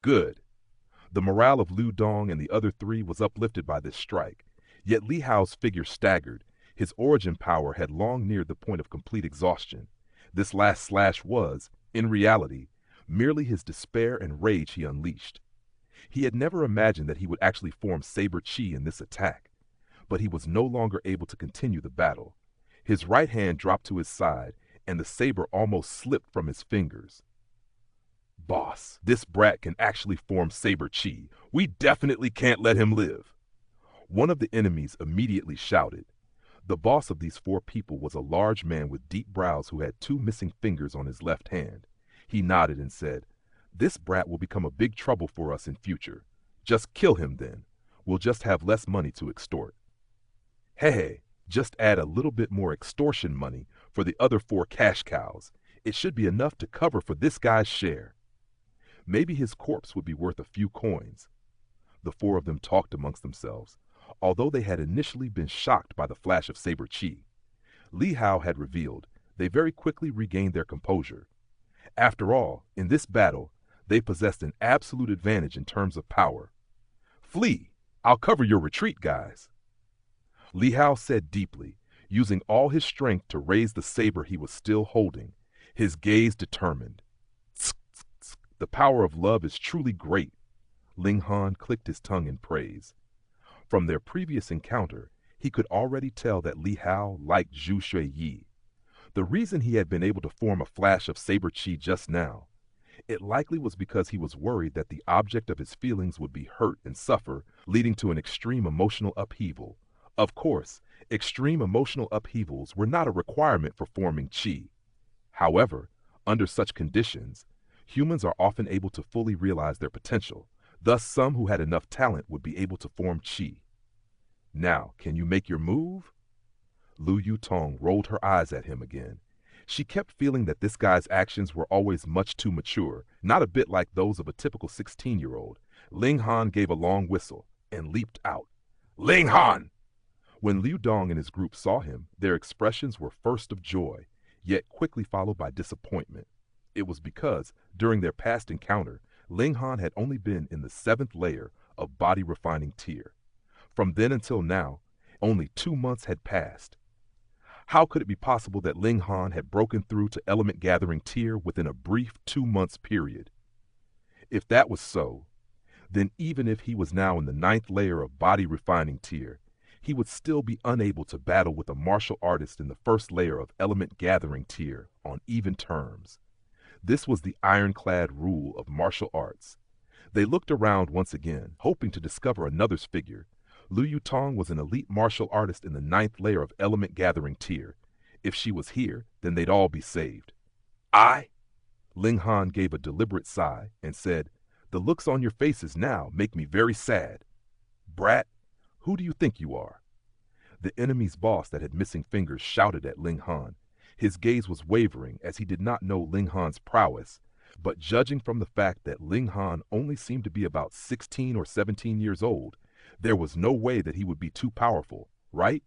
Good. The morale of Liu Dong and the other three was uplifted by this strike, yet Li Hao's figure staggered. His origin power had long neared the point of complete exhaustion. This last slash was, in reality, merely his despair and rage he unleashed. He had never imagined that he would actually form saber chi in this attack, but he was no longer able to continue the battle. His right hand dropped to his side, and the saber almost slipped from his fingers. Boss, this brat can actually form saber chi. We definitely can't let him live. One of the enemies immediately shouted. The boss of these four people was a large man with deep brows who had two missing fingers on his left hand. He nodded and said, "This brat will become a big trouble for us in future. Just kill him then. We'll just have less money to extort." Hey, just add a little bit more extortion money for the other four cash cows. It should be enough to cover for this guy's share. Maybe his corpse would be worth a few coins. The four of them talked amongst themselves, although they had initially been shocked by the flash of saber chi. Li Hao had revealed they very quickly regained their composure. After all, in this battle, they possessed an absolute advantage in terms of power. "Flee! I'll cover your retreat, guys." Li Hao said deeply, using all his strength to raise the saber he was still holding, his gaze determined. "The power of love is truly great." Ling Han clicked his tongue in praise. From their previous encounter, he could already tell that Li Hao liked Zhu Shui. The reason he had been able to form a flash of saber chi just now, it likely was because he was worried that the object of his feelings would be hurt and suffer, leading to an extreme emotional upheaval. Of course, extreme emotional upheavals were not a requirement for forming chi. However, under such conditions, humans are often able to fully realize their potential. Thus, some who had enough talent would be able to form chi. "Now, can you make your move?" Lu Yutong rolled her eyes at him again. She kept feeling that this guy's actions were always much too mature, not a bit like those of a typical 16-year-old. Ling Han gave a long whistle and leaped out. "Ling Han!" When Liu Dong and his group saw him, their expressions were first of joy, yet quickly followed by disappointment. It was because, during their past encounter, Ling Han had only been in the 7th layer of body refining tier. From then until now, only 2 months had passed. How could it be possible that Ling Han had broken through to element gathering tier within a brief 2 months period? If that was so, then even if he was now in the 9th layer of body refining tier, he would still be unable to battle with a martial artist in the 1st layer of element gathering tier on even terms. This was the ironclad rule of martial arts. They looked around once again, hoping to discover another's figure. Lu Yutong was an elite martial artist in the 9th layer of element gathering tier. If she was here, then they'd all be saved. Ling Han gave a deliberate sigh and said, "The looks on your faces now make me very sad. Brat, who do you think you are?" The enemy's boss that had missing fingers shouted at Ling Han. His gaze was wavering as he did not know Ling Han's prowess, but judging from the fact that Ling Han only seemed to be about 16 or 17 years old, there was no way that he would be too powerful, right?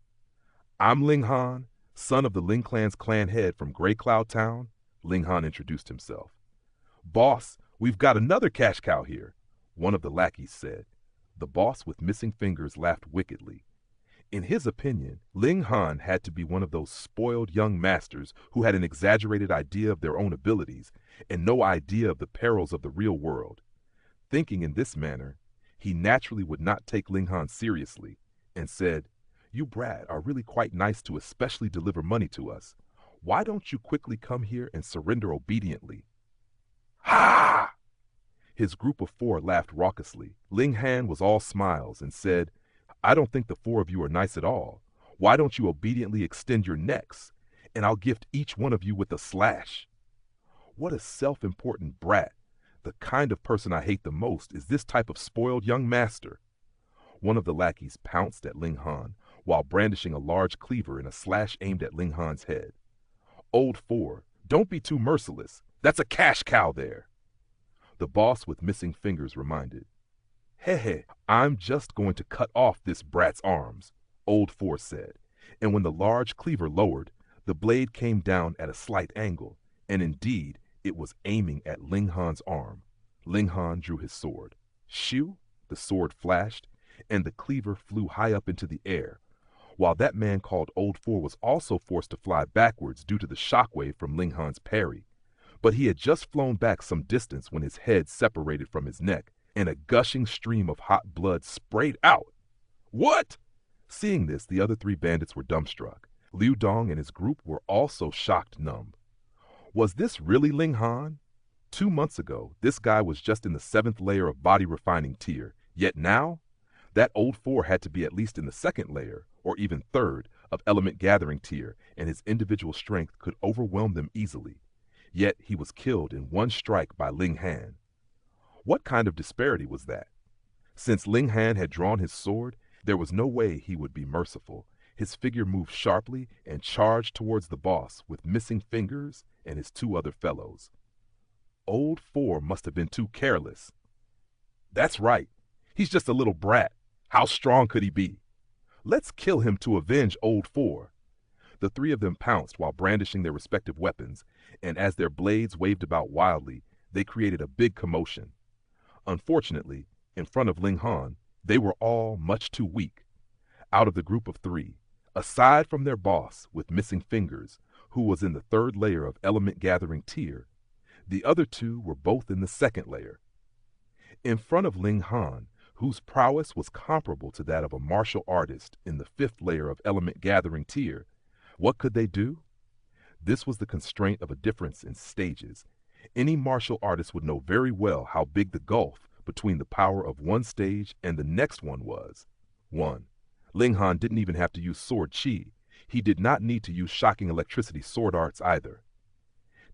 "I'm Ling Han, son of the Ling clan's clan head from Gray Cloud Town," Ling Han introduced himself. "Boss, we've got another cash cow here," one of the lackeys said. The boss with missing fingers laughed wickedly. In his opinion, Ling Han had to be one of those spoiled young masters who had an exaggerated idea of their own abilities and no idea of the perils of the real world. Thinking in this manner, he naturally would not take Ling Han seriously and said, "You brat are really quite nice to especially deliver money to us. Why don't you quickly come here and surrender obediently?" "Ha!" His group of four laughed raucously. Ling Han was all smiles and said, "I don't think the four of you are nice at all. Why don't you obediently extend your necks, and I'll gift each one of you with a slash." What a self-important brat. The kind of person I hate the most is this type of spoiled young master. One of the lackeys pounced at Ling Han while brandishing a large cleaver in a slash aimed at Ling Han's head. "Old four, don't be too merciless. That's a cash cow there," the boss with missing fingers reminded. "Hey, I'm just going to cut off this brat's arms," Old Four said, and when the large cleaver lowered, the blade came down at a slight angle, and indeed, it was aiming at Ling Han's arm. Ling Han drew his sword. Shoo! The sword flashed, and the cleaver flew high up into the air, while that man called Old Four was also forced to fly backwards due to the shockwave from Ling Han's parry. But he had just flown back some distance when his head separated from his neck, and a gushing stream of hot blood sprayed out. What? Seeing this, the other three bandits were dumbstruck. Liu Dong and his group were also shocked numb. Was this really Ling Han? 2 months ago, this guy was just in the 7th layer of body refining tier, yet now, that Old Four had to be at least in the 2nd layer, or even 3rd, of element gathering tier, and his individual strength could overwhelm them easily. Yet he was killed in one strike by Ling Han. What kind of disparity was that? Since Ling Han had drawn his sword, there was no way he would be merciful. His figure moved sharply and charged towards the boss with missing fingers and his 2 other fellows. Old Four must have been too careless. That's right. He's just a little brat. How strong could he be? Let's kill him to avenge Old Four. The 3 of them pounced while brandishing their respective weapons, and as their blades waved about wildly, they created a big commotion. Unfortunately, in front of Ling Han, they were all much too weak. Out of the group of 3, aside from their boss with missing fingers, who was in the 3rd layer of element gathering tier, the other 2 were both in the 2nd layer. In front of Ling Han, whose prowess was comparable to that of a martial artist in the 5th layer of element gathering tier, what could they do? This was the constraint of a difference in stages. Any martial artist would know very well how big the gulf between the power of one stage and the next one was. 1. Ling Han didn't even have to use sword chi. He did not need to use shocking electricity sword arts either.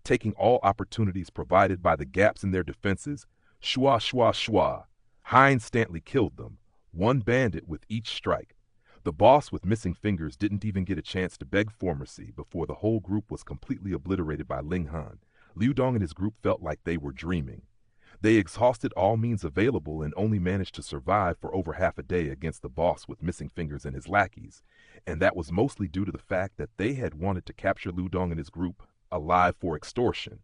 Taking all opportunities provided by the gaps in their defenses, shwa shwa shwa, Hein instantly killed them, 1 bandit with each strike. The boss with missing fingers didn't even get a chance to beg for mercy before the whole group was completely obliterated by Ling Han. Liu Dong and his group felt like they were dreaming. They exhausted all means available and only managed to survive for over half a day against the boss with missing fingers and his lackeys, and that was mostly due to the fact that they had wanted to capture Liu Dong and his group alive for extortion.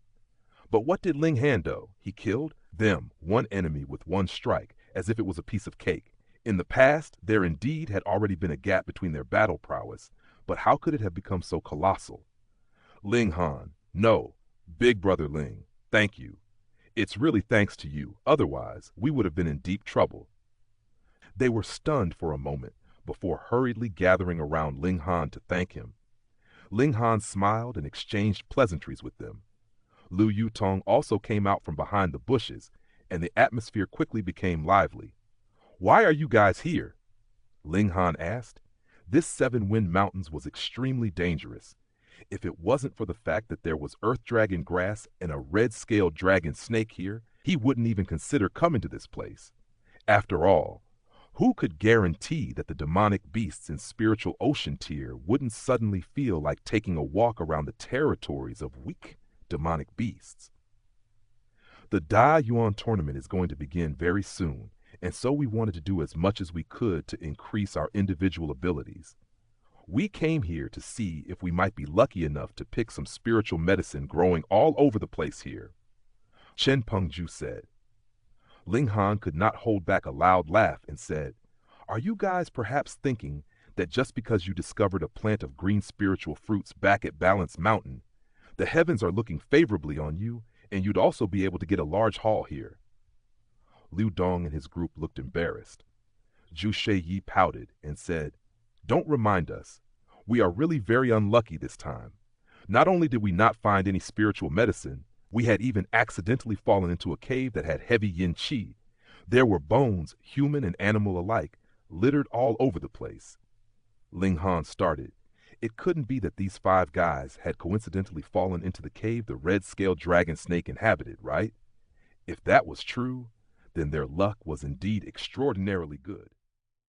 But what did Ling Han do? He killed them, 1 enemy with 1 strike, as if it was a piece of cake. In the past, there indeed had already been a gap between their battle prowess, but how could it have become so colossal? Ling Han, no, Big Brother Ling, thank you. It's really thanks to you, otherwise we would have been in deep trouble. They were stunned for a moment before hurriedly gathering around Ling Han to thank him. Ling Han smiled and exchanged pleasantries with them. Liu Yutong also came out from behind the bushes, and the atmosphere quickly became lively. Why are you guys here? Ling Han asked. This 7 Wind Mountains was extremely dangerous. If it wasn't for the fact that there was earth dragon grass and a red-scaled dragon snake here, he wouldn't even consider coming to this place. After all, who could guarantee that the demonic beasts in spiritual ocean tier wouldn't suddenly feel like taking a walk around the territories of weak demonic beasts? The Da Yuan tournament is going to begin very soon, and so we wanted to do as much as we could to increase our individual abilities. We came here to see if we might be lucky enough to pick some spiritual medicine growing all over the place here, Chen Pengju said. Ling Han could not hold back a loud laugh and said, "Are you guys perhaps thinking that just because you discovered a plant of green spiritual fruits back at Balance Mountain, the heavens are looking favorably on you and you'd also be able to get a large haul here?" Liu Dong and his group looked embarrassed. Zhu Sheiyi pouted and said, "Don't remind us. We are really very unlucky this time. Not only did we not find any spiritual medicine, we had even accidentally fallen into a cave that had heavy yin qi. There were bones, human and animal alike, littered all over the place." Ling Han started. It couldn't be that these 5 guys had coincidentally fallen into the cave the red-scaled dragon snake inhabited, right? If that was true, then their luck was indeed extraordinarily good.